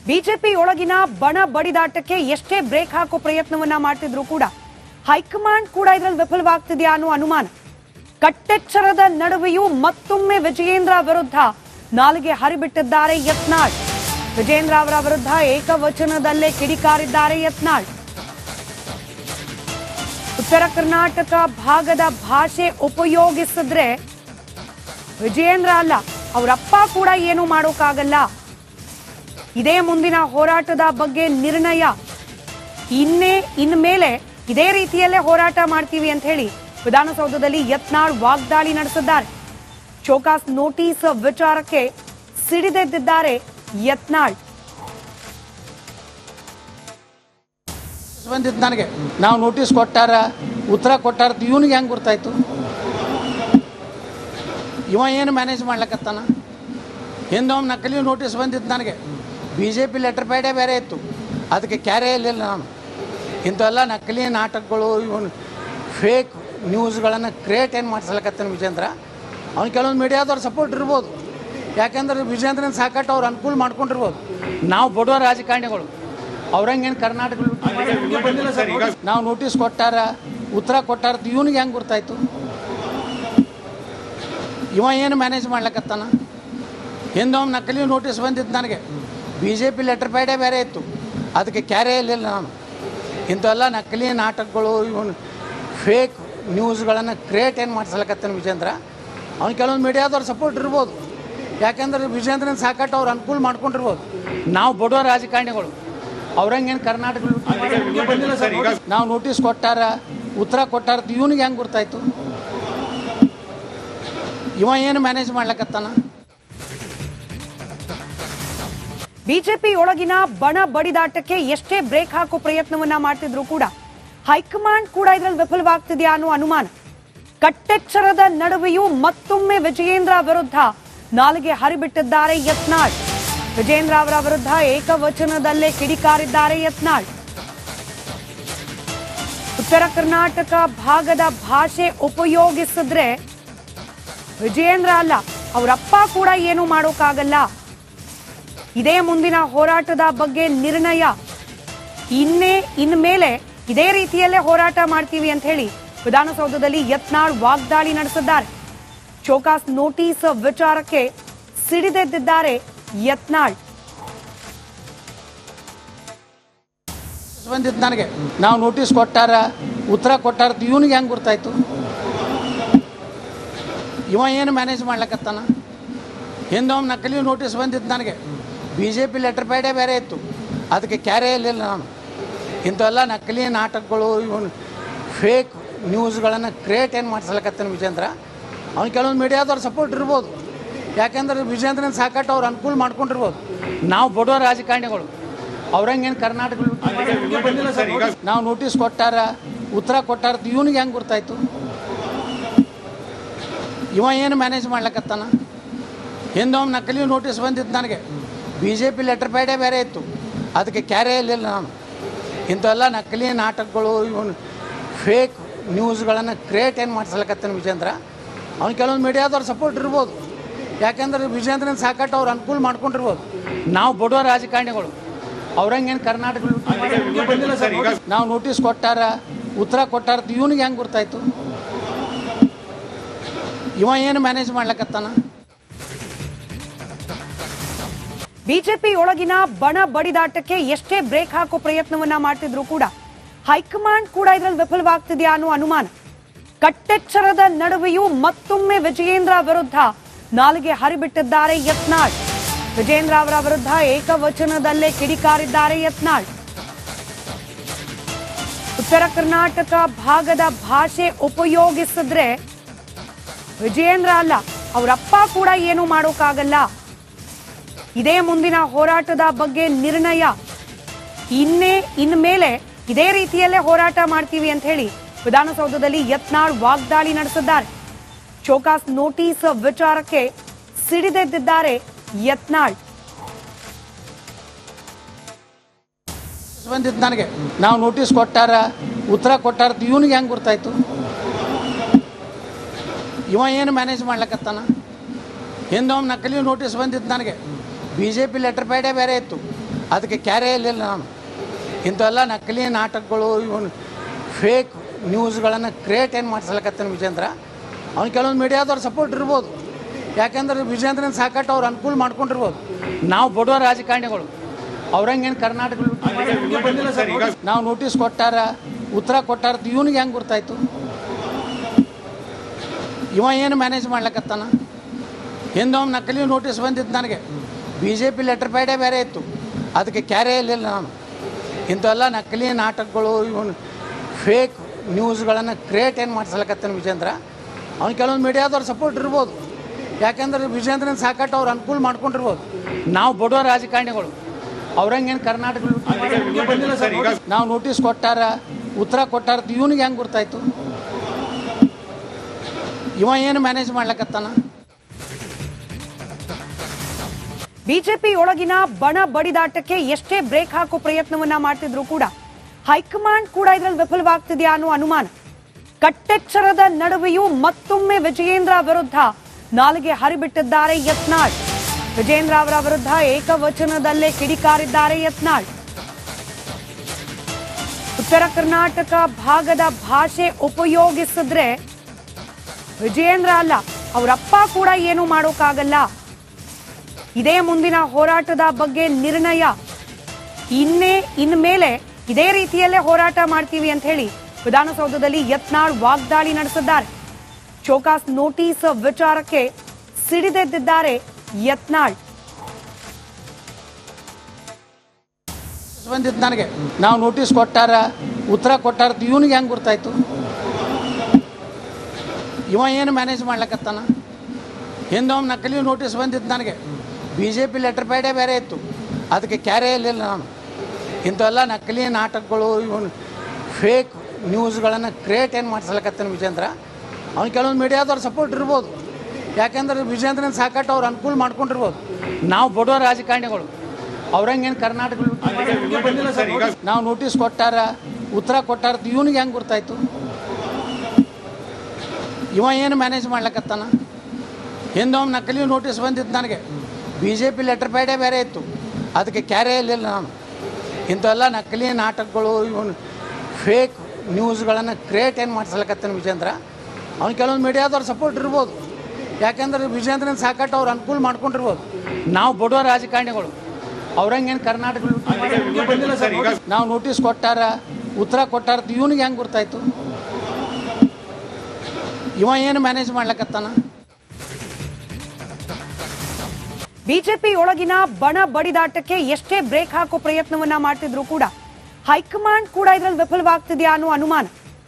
BJP ಒಳಗಿನ ಬಣ ಬಡಿದಾಟಕ್ಕೆ ಎಷ್ಟೇ ಬ್ರೇಕ್ ಹಾಕೋ ಪ್ರಯತ್ನವನ್ನ ಮಾಡ್ತಿದ್ರು ಕೂಡ ಹೈಕಮಾಂಡ್ ಕೂಡ ಇದರಲ್ಲಿ ವಿಫಲವಾಗ್ತಿದೆಯಾ ಅನ್ನೋ ಅನುಮಾನ. ಕಟ್ಟೆಚ್ಚರದ ನಡುವೆಯೂ ಮತ್ತೊಮ್ಮೆ ವಿಜಯೇಂದ್ರ ವಿರುದ್ಧ ನಾಲಿಗೆ ಹರಿಬಿಟ್ಟಿದ್ದಾರೆ ಯತ್ನಾಳ್. ವಿಜಯೇಂದ್ರ ಅವರ ವಿರುದ್ಧ ಏಕವಚನದಲ್ಲೇ ಕಿಡಿಕಾರಿದ್ದಾರೆ ಯತ್ನಾಳ್. ಉತ್ತರ ಕರ್ನಾಟಕ ಭಾಗದ ಭಾಷೆ ಉಪಯೋಗಿಸಿದ್ರೆ ವಿಜಯೇಂದ್ರ ಅಲ್ಲ, ಅವರಪ್ಪ ಕೂಡ ಏನು ಮಾಡೋಕ್ಕಾಗಲ್ಲ. ಇದೇ ಮುಂದಿನ ಹೋರಾಟದ ಬಗ್ಗೆ ನಿರ್ಣಯ. ಇನ್ಮೇಲೆ ಇದೇ ರೀತಿಯಲ್ಲೇ ಹೋರಾಟ ಮಾಡ್ತೀವಿ ಅಂತ ಹೇಳಿ ವಿಧಾನಸೌಧದಲ್ಲಿ ಯತ್ನಾಳ್ ವಾಗ್ದಾಳಿ ನಡೆಸಿದ್ದಾರೆ. ಚೋಕಾಸ್ ನೋಟಿಸ್ ವಿಚಾರಕ್ಕೆ ಸಿಡಿದೆದ್ದಿದ್ದಾರೆ ಯತ್ನಾಳ್. ಬಂದಿದ್ದು ನನಗೆ ನಾವು ನೋಟಿಸ್ ಕೊಟ್ಟಾರ, ಉತ್ತರ ಕೊಟ್ಟಾರ, ಇವನಿಗೆ ಹೆಂಗೆ ಗೊತ್ತಾಯ್ತು? ಇವ ಏನು ಮ್ಯಾನೇಜ್ ಮಾಡ್ಲಕತ್ತಾನ? ಹಿಂದೊಮ್ಮೆ ನಕಲಿ ನೋಟಿಸ್ ಬಂದಿದ್ದು ನನಗೆ. BJP ಲೆಟರ್ ಪ್ಯಾಡೇ ಬೇರೆ ಇತ್ತು, ಅದಕ್ಕೆ ಕ್ಯಾರೇ ಇರಲಿಲ್ಲ. ನಾನು ಇಂಥವೆಲ್ಲ ನಕಲಿ ನಾಟಕಗಳು, ಇವನು ಫೇಕ್ ನ್ಯೂಸ್ಗಳನ್ನು ಕ್ರಿಯೇಟ್ ಏನು ಮಾಡಿಸ್ಲಕತ್ತಾನ ವಿಜೇಂದ್ರ. ಅವ್ನು ಕೆಲವೊಂದು ಮೀಡಿಯಾದವ್ರು ಸಪೋರ್ಟ್ ಇರ್ಬೋದು, ಯಾಕೆಂದ್ರೆ ವಿಜೇಂದ್ರನ ಸಾಕಟ್ಟು ಅವ್ರು ಅನುಕೂಲ ಮಾಡ್ಕೊಂಡಿರ್ಬೋದು. ನಾವು ಬಡವ ರಾಜಕಾರಣಿಗಳು ಅವ್ರಂಗೇನು ಕರ್ನಾಟಕ ನಾವು ನೋಟಿಸ್ ಕೊಟ್ಟಾರ, ಉತ್ತರ ಕೊಟ್ಟಾರ, ಇವನಿಗೆ ಹೆಂಗೆ ಗೊತ್ತಾಯ್ತು? ಇವ ಏನು ಮ್ಯಾನೇಜ್ ಮಾಡ್ಲಕತ್ತಾನ? ಹಿಂದೊಮ್ಮೆ ನಕಲಿ ನೋಟಿಸ್ ಬಂದಿದ್ದು ನನಗೆ. BJP ಲೆಟರ್ ಪ್ಯಾಡೇ ಬೇರೆ ಇತ್ತು, ಅದಕ್ಕೆ ಕ್ಯಾರೇ ಇರಲಿಲ್ಲ. ನಾನು ಇಂಥವೆಲ್ಲ ನಕಲಿ ನಾಟಕಗಳು, ಇವನು ಫೇಕ್ ನ್ಯೂಸ್ಗಳನ್ನು ಕ್ರಿಯೇಟ್ ಏನು ಮಾಡಿಸ್ಲಕತ್ತಾನ ವಿಜೇಂದ್ರ. ಅವ್ನು ಕೆಲವೊಂದು ಮೀಡಿಯಾದವ್ರು ಸಪೋರ್ಟ್ ಇರ್ಬೋದು, ಯಾಕೆಂದ್ರೆ ವಿಜೇಂದ್ರನ ಸಾಕಟ್ಟು ಅವ್ರು ಅನುಕೂಲ ಮಾಡ್ಕೊಂಡಿರ್ಬೋದು. ನಾವು ಬಡವ ರಾಜಕಾರಣಿಗಳು ಅವ್ರಂಗೇನು ಕರ್ನಾಟಕ ನಾವು ನೋಟಿಸ್ ಕೊಟ್ಟಾರ, ಉತ್ತರ ಕೊಟ್ಟಾರ, ಇವನಿಗೆ ಹೆಂಗೆ ಗೊತ್ತಾಯ್ತು? ಇವ ಏನು ಮ್ಯಾನೇಜ್ ಮಾಡ್ಲಕತ್ತಾನ? ಬಿಜೆಪಿ ಒಳಗಿನ ಬಣ ಬಡಿದಾಟಕ್ಕೆ ಎಷ್ಟೇ ಬ್ರೇಕ್ ಹಾಕೋ ಪ್ರಯತ್ನವನ್ನ ಮಾಡ್ತಿದ್ರು ಕೂಡ ಹೈಕಮಾಂಡ್ ಕೂಡ ಇದರಲ್ಲಿ ವಿಫಲವಾಗ್ತಿದೆಯಾ ಅನ್ನೋ ಅನುಮಾನ. ಕಟ್ಟೆಚ್ಚರದ ನಡುವೆಯೂ ಮತ್ತೊಮ್ಮೆ ವಿಜಯೇಂದ್ರ ವಿರುದ್ಧ ನಾಲಿಗೆ ಹರಿಬಿಟ್ಟಿದ್ದಾರೆ ಯತ್ನಾಳ್. ವಿಜಯೇಂದ್ರ ಅವರ ವಿರುದ್ಧ ಏಕವಚನದಲ್ಲೇ ಕಿಡಿಕಾರಿದ್ದಾರೆ ಯತ್ನಾಳ್. ಉತ್ತರ ಕರ್ನಾಟಕ ಭಾಗದ ಭಾಷೆ ಉಪಯೋಗಿಸಿದ್ರೆ ವಿಜಯೇಂದ್ರ ಅಲ್ಲ, ಅವರಪ್ಪ ಕೂಡ ಏನು ಮಾಡೋಕ್ಕಾಗಲ್ಲ. ಇದೇ ಮುಂದಿನ ಹೋರಾಟದ ಬಗ್ಗೆ ನಿರ್ಣಯ. ಇನ್ಮೇಲೆ ಇದೇ ರೀತಿಯಲ್ಲೇ ಹೋರಾಟ ಮಾಡ್ತೀವಿ ಅಂತ ಹೇಳಿ ವಿಧಾನಸೌಧದಲ್ಲಿ ಯತ್ನಾಳ್ ವಾಗ್ದಾಳಿ ನಡೆಸಿದ್ದಾರೆ. ಚೋಕಾಸ್ ನೋಟಿಸ್ ವಿಚಾರಕ್ಕೆ ಸಿಡಿದೆದ್ದಿದ್ದಾರೆ ಯತ್ನಾಳ್. ಬಂದಿದ್ದು ನನಗೆ ನಾವು ನೋಟಿಸ್ ಕೊಟ್ಟಾರ, ಉತ್ತರ ಕೊಟ್ಟಾರ, ಇವನಿಗೆ ಹೆಂಗೆ ಗೊತ್ತಾಯ್ತು? ಇವ ಏನು ಮ್ಯಾನೇಜ್ ಮಾಡ್ಲಕತ್ತಾನ? ಹಿಂದೊಮ್ಮೆ ನಕಲಿ ನೋಟಿಸ್ ಬಂದಿದ್ದು ನನಗೆ. BJP ಲೆಟರ್ ಪ್ಯಾಡೇ ಬೇರೆ ಇತ್ತು, ಅದಕ್ಕೆ ಕ್ಯಾರೇ ಇರಲಿಲ್ಲ. ನಾನು ಇಂಥವೆಲ್ಲ ನಕಲಿ ನಾಟಕಗಳು, ಇವನು ಫೇಕ್ ನ್ಯೂಸ್ಗಳನ್ನು ಕ್ರಿಯೇಟ್ ಏನು ಮಾಡಿಸ್ಲಕತ್ತಾನ ವಿಜೇಂದ್ರ. ಅವ್ನು ಕೆಲವೊಂದು ಮೀಡಿಯಾದವ್ರು ಸಪೋರ್ಟ್ ಇರ್ಬೋದು, ಯಾಕೆಂದ್ರೆ ವಿಜೇಂದ್ರನ ಸಾಕಟ್ಟು ಅವ್ರು ಅನುಕೂಲ ಮಾಡ್ಕೊಂಡಿರ್ಬೋದು. ನಾವು ಬಡವ ರಾಜಕಾರಣಿಗಳು ಅವ್ರಂಗೇನು ಕರ್ನಾಟಕ ನಾವು ನೋಟಿಸ್ ಕೊಟ್ಟಾರ, ಉತ್ತರ ಕೊಟ್ಟಾರ, ಇವನಿಗೆ ಹೆಂಗೆ ಗೊತ್ತಾಯ್ತು? ಇವ ಏನು ಮ್ಯಾನೇಜ್ ಮಾಡ್ಲಕತ್ತಾನ? ಹಿಂದೊಮ್ಮೆ ನಕಲಿ ನೋಟಿಸ್ ಬಂದಿದ್ದು ನನಗೆ. BJP ಲೆಟರ್ ಪ್ಯಾಡೇ ಬೇರೆ ಇತ್ತು, ಅದಕ್ಕೆ ಕ್ಯಾರೇ ಇರಲಿಲ್ಲ. ನಾನು ಇಂಥವೆಲ್ಲ ನಕಲಿ ನಾಟಕಗಳು, ಇವನು ಫೇಕ್ ನ್ಯೂಸ್ಗಳನ್ನು ಕ್ರಿಯೇಟ್ ಏನು ಮಾಡಿಸ್ಲಕತ್ತಾನ ವಿಜೇಂದ್ರ. ಅವ್ನು ಕೆಲವೊಂದು ಮೀಡಿಯಾದವ್ರು ಸಪೋರ್ಟ್ ಇರ್ಬೋದು, ಯಾಕೆಂದ್ರೆ ವಿಜೇಂದ್ರನ ಸಾಕಟ್ಟು ಅವ್ರು ಅನುಕೂಲ ಮಾಡ್ಕೊಂಡಿರ್ಬೋದು. ನಾವು ಬಡವ ರಾಜಕಾರಣಿಗಳು ಅವ್ರಂಗೇನು ಕರ್ನಾಟಕ ನಾವು ನೋಟಿಸ್ ಕೊಟ್ಟಾರ, ಉತ್ತರ ಕೊಟ್ಟಾರ, ಇವನಿಗೆ ಹೆಂಗೆ ಗೊತ್ತಾಯ್ತು? ಇವ ಏನು ಮ್ಯಾನೇಜ್ ಮಾಡ್ಲಕತ್ತಾನ? ಬಿಜೆಪಿ ಒಳಗಿನ ಬಣ ಬಡಿದಾಟಕ್ಕೆ ಎಷ್ಟೇ ಬ್ರೇಕ್ ಹಾಕೋ ಪ್ರಯತ್ನವನ್ನ ಮಾಡ್ತಿದ್ರು ಕೂಡ ಹೈಕಮಾಂಡ್ ಕೂಡ ಇದರಲ್ಲಿ ವಿಫಲವಾಗ್ತಿದೆಯಾ ಅನ್ನೋ ಅನುಮಾನ. ಕಟ್ಟೆಚ್ಚರದ ನಡುವೆಯೂ ಮತ್ತೊಮ್ಮೆ ವಿಜಯೇಂದ್ರ ವಿರುದ್ಧ ನಾಲಿಗೆ ಹರಿಬಿಟ್ಟಿದ್ದಾರೆ ಯತ್ನಾಳ್. ವಿಜಯೇಂದ್ರ ಅವರ ವಿರುದ್ಧ ಏಕವಚನದಲ್ಲೇ ಕಿಡಿಕಾರಿದ್ದಾರೆ ಯತ್ನಾಳ್. ಉತ್ತರ ಕರ್ನಾಟಕ ಭಾಗದ ಭಾಷೆ ಉಪಯೋಗಿಸಿದ್ರೆ ವಿಜಯೇಂದ್ರ ಅಲ್ಲ, ಅವರಪ್ಪ ಕೂಡ ಏನು ಮಾಡೋಕ್ಕಾಗಲ್ಲ. ಇದೇ ಮುಂದಿನ ಹೋರಾಟದ ಬಗ್ಗೆ ನಿರ್ಣಯ. ಇನ್ಮೇಲೆ ಇದೇ ರೀತಿಯಲ್ಲೇ ಹೋರಾಟ ಮಾಡ್ತೀವಿ ಅಂತ ಹೇಳಿ ವಿಧಾನಸೌಧದಲ್ಲಿ ಯತ್ನಾಳ್ ವಾಗ್ದಾಳಿ ನಡೆಸಿದ್ದಾರೆ. ಚೋಕಾಸ್ ನೋಟಿಸ್ ವಿಚಾರಕ್ಕೆ ಸಿಡಿದೆದ್ದಿದ್ದಾರೆ ಯತ್ನಾಳ್. ಬಂದಿದ್ದು ನನಗೆ ನಾವು ನೋಟಿಸ್ ಕೊಟ್ಟಾರ, ಉತ್ತರ ಕೊಟ್ಟಾರ, ಇವನಿಗೆ ಹೆಂಗೆ ಗೊತ್ತಾಯ್ತು? ಇವ ಏನು ಮ್ಯಾನೇಜ್ ಮಾಡ್ಲಕತ್ತಾನ? ಹಿಂದೊಮ್ಮೆ ನಕಲಿ ನೋಟಿಸ್ ಬಂದಿದ್ದು ನನಗೆ. BJP ಲೆಟರ್ ಪ್ಯಾಡೇ ಬೇರೆ ಇತ್ತು, ಅದಕ್ಕೆ ಕ್ಯಾರೇ ಇರಲಿಲ್ಲ ನಾನು. ಇಂಥವೆಲ್ಲ ನಕಲಿ ನಾಟಕಗಳು ಇವನು ಫೇಕ್ ನ್ಯೂಸ್ಗಳನ್ನು ಕ್ರಿಯೇಟ್ ಏನು ಮಾಡಿಸ್ಲಕತ್ತಾನೆ ವಿಜೇಂದ್ರ. ಅವ್ನು ಕೆಲವೊಂದು ಮೀಡಿಯಾದವ್ರು ಸಪೋರ್ಟ್ ಇರ್ಬೋದು, ಯಾಕೆಂದ್ರೆ ವಿಜೇಂದ್ರನ ಸಾಕಟ್ಟು ಅವ್ರು ಅನುಕೂಲ ಮಾಡ್ಕೊಂಡಿರ್ಬೋದು. ನಾವು ಬಡವ ರಾಜಕಾರಣಿಗಳು ಅವ್ರಂಗೇನು ಕರ್ನಾಟಕ ನಾವು ನೋಟಿಸ್ ಕೊಟ್ಟಾರ ಉತ್ತರ ಕೊಟ್ಟಾರ ಇವನಿಗೆ ಹೆಂಗೆ ಗೊತ್ತಾಯ್ತು? ಇವ ಏನು ಮ್ಯಾನೇಜ್ ಮಾಡ್ಲಕತ್ತಾನ? ಹಿಂದೊಮ್ಮೆ ನಕಲಿ ನೋಟಿಸ್ ಬಂದಿತ್ತು ನನಗೆ, BJP ಲೆಟರ್ ಪ್ಯಾಡೇ ಬೇರೆ ಇತ್ತು, ಅದಕ್ಕೆ ಕ್ಯಾರೇ ಇರಲಿಲ್ಲ ನಾನು. ಇಂಥವೆಲ್ಲ ನಕಲಿ ನಾಟಕಗಳು ಇವನು ಫೇಕ್ ನ್ಯೂಸ್ಗಳನ್ನು ಕ್ರಿಯೇಟ್ ಏನು ಮಾಡಿಸ್ಲಕತ್ತಾನೆ ವಿಜೇಂದ್ರ. ಅವ್ನು ಕೆಲವೊಂದು ಮೀಡಿಯಾದವ್ರು ಸಪೋರ್ಟ್ ಇರ್ಬೋದು, ಯಾಕೆಂದ್ರೆ ವಿಜೇಂದ್ರನ ಸಾಕಟ್ಟು ಅವ್ರು ಅನುಕೂಲ ಮಾಡ್ಕೊಂಡಿರ್ಬೋದು. ನಾವು ಬಡವ ರಾಜಕಾರಣಿಗಳು ಅವ್ರಂಗೇನು ಕರ್ನಾಟಕ ನಾವು ನೋಟಿಸ್ ಕೊಟ್ಟಾರ ಉತ್ತರ ಕೊಟ್ಟಾರ ಇವನಿಗೆ ಹೆಂಗೆ ಗೊತ್ತಾಯ್ತು? ಇವ ಏನು ಮ್ಯಾನೇಜ್ ಮಾಡ್ಲಕತ್ತಾನ? ಬಿಜೆಪಿ ಒಳಗಿನ ಬಣ ಬಡಿದಾಟಕ್ಕೆ ಎಷ್ಟೇ ಬ್ರೇಕ್ ಹಾಕೋ ಪ್ರಯತ್ನವನ್ನ ಮಾಡ್ತಿದ್ರು ಕೂಡ ಹೈಕಮಾಂಡ್ ಕೂಡ ಇದರಲ್ಲಿ ವಿಫಲವಾಗ್ತಿದೆಯಾ ಅನ್ನೋ ಅನುಮಾನ. ಕಟ್ಟೆಚ್ಚರದ ನಡುವೆಯೂ ಮತ್ತೊಮ್ಮೆ ವಿಜಯೇಂದ್ರ ವಿರುದ್ಧ ನಾಲಿಗೆ ಹರಿಬಿಟ್ಟಿದ್ದಾರೆ ಯತ್ನಾಳ್. ವಿಜಯೇಂದ್ರ ಅವರ ವಿರುದ್ಧ ಏಕವಚನದಲ್ಲೇ ಕಿಡಿಕಾರಿದ್ದಾರೆ ಯತ್ನಾಳ್. ಉತ್ತರ ಕರ್ನಾಟಕ ಭಾಗದ ಭಾಷೆ ಉಪಯೋಗಿಸಿದ್ರೆ ವಿಜಯೇಂದ್ರ ಅಲ್ಲ ಅವರಪ್ಪ ಕೂಡ ಏನು ಮಾಡೋಕ್ಕಾಗಲ್ಲ. ಇದೇ ಮುಂದಿನ ಹೋರಾಟದ ಬಗ್ಗೆ ನಿರ್ಣಯ. ಇನ್ಮೇಲೆ ಇದೇ ರೀತಿಯಲ್ಲೇ ಹೋರಾಟ ಮಾಡ್ತೀವಿ ಅಂತ ಹೇಳಿ ವಿಧಾನಸೌಧದಲ್ಲಿ ಯತ್ನಾಳ್ ವಾಗ್ದಾಳಿ ನಡೆಸಿದ್ದಾರೆ. ಚೋಕಾಸ್ ನೋಟಿಸ್ ವಿಚಾರಕ್ಕೆ ಸಿಡಿದೆದ್ದಿದ್ದಾರೆ ಯತ್ನಾಳ್. ಬಂದಿತ್ತು ನನಗೆ, ನಾವು ನೋಟಿಸ್ ಕೊಟ್ಟಾರ ಉತ್ತರ ಕೊಟ್ಟಾರ ಇವನಿಗೆ ಹೆಂಗೆ ಗೊತ್ತಾಯ್ತು? ಇವ ಏನು ಮ್ಯಾನೇಜ್ ಮಾಡ್ಲಕತ್ತಾನ? ಹಿಂದೊಮ್ಮೆ ನಕಲಿ ನೋಟಿಸ್ ಬಂದಿತ್ತು ನನಗೆ, BJP ಲೆಟರ್ ಪ್ಯಾಡೇ ಬೇರೆ ಇತ್ತು, ಅದಕ್ಕೆ ಕ್ಯಾರೇ ಇರಲಿಲ್ಲ ನಾನು. ಇಂಥವೆಲ್ಲ ನಕಲಿ ನಾಟಕಗಳು ಇವನು ಫೇಕ್ ನ್ಯೂಸ್ಗಳನ್ನು ಕ್ರಿಯೇಟ್ ಏನು ಮಾಡಿಸ್ಲಕತ್ತಾನೆ ವಿಜೇಂದ್ರ. ಅವ್ನು ಕೆಲವೊಂದು ಮೀಡಿಯಾದವ್ರು ಸಪೋರ್ಟ್ ಇರ್ಬೋದು, ಯಾಕೆಂದ್ರೆ ವಿಜೇಂದ್ರನ ಸಾಕಟ್ಟು ಅವ್ರು ಅನುಕೂಲ ಮಾಡ್ಕೊಂಡಿರ್ಬೋದು. ನಾವು ಬಡವ ರಾಜಕಾರಣಿಗಳು ಅವ್ರಂಗೇನು ಕರ್ನಾಟಕ ನಾವು ನೋಟಿಸ್ ಕೊಟ್ಟಾರ ಉತ್ತರ ಕೊಟ್ಟಾರ ಇವನಿಗೆ ಹೆಂಗೆ ಗೊತ್ತಾಯ್ತು? ಇವ ಏನು ಮ್ಯಾನೇಜ್ ಮಾಡ್ಲಕತ್ತಾನ? ಹಿಂದೊಮ್ಮೆ ನಕಲಿ ನೋಟಿಸ್ ಬಂದಿತ್ತು ನನಗೆ, BJP ಲೆಟರ್ ಪ್ಯಾಡೇ ಬೇರೆ ಇತ್ತು, ಅದಕ್ಕೆ ಕ್ಯಾರೇ ಇರಲಿಲ್ಲ ನಾನು. ಇಂಥವೆಲ್ಲ ನಕಲಿ ನಾಟಕಗಳು ಇವನು ಫೇಕ್ ನ್ಯೂಸ್ಗಳನ್ನು ಕ್ರಿಯೇಟ್ ಏನು ಮಾಡಿಸ್ಲಕತ್ತಾನೆ ವಿಜೇಂದ್ರ. ಅವ್ನು ಕೆಲವೊಂದು ಮೀಡಿಯಾದವ್ರು ಸಪೋರ್ಟ್ ಇರ್ಬೋದು, ಯಾಕೆಂದ್ರೆ ವಿಜೇಂದ್ರನ ಸಾಕಟ್ಟು ಅವ್ರು ಅನುಕೂಲ ಮಾಡ್ಕೊಂಡಿರ್ಬೋದು. ನಾವು ಬಡವ ರಾಜಕಾರಣಿಗಳು ಅವ್ರಂಗೇನು ಕರ್ನಾಟಕ ನಾವು ನೋಟಿಸ್ ಕೊಟ್ಟಾರ ಉತ್ತರ ಕೊಟ್ಟಾರ ಇವನಿಗೆ ಹೆಂಗೆ ಗೊತ್ತಾಯ್ತು? ಇವ ಏನು ಮ್ಯಾನೇಜ್ ಮಾಡ್ಲಕತ್ತಾನ? ಬಿಜೆಪಿ ಒಳಗಿನ ಬಣ ಬಡಿದಾಟಕ್ಕೆ ಎಷ್ಟೇ ಬ್ರೇಕ್ ಹಾಕೋ ಪ್ರಯತ್ನವನ್ನ ಮಾಡ್ತಿದ್ರು ಕೂಡ ಹೈಕಮಾಂಡ್ ಕೂಡ ಇದರಲ್ಲಿ ವಿಫಲವಾಗ್ತಿದೆಯಾ ಅನ್ನೋ ಅನುಮಾನ.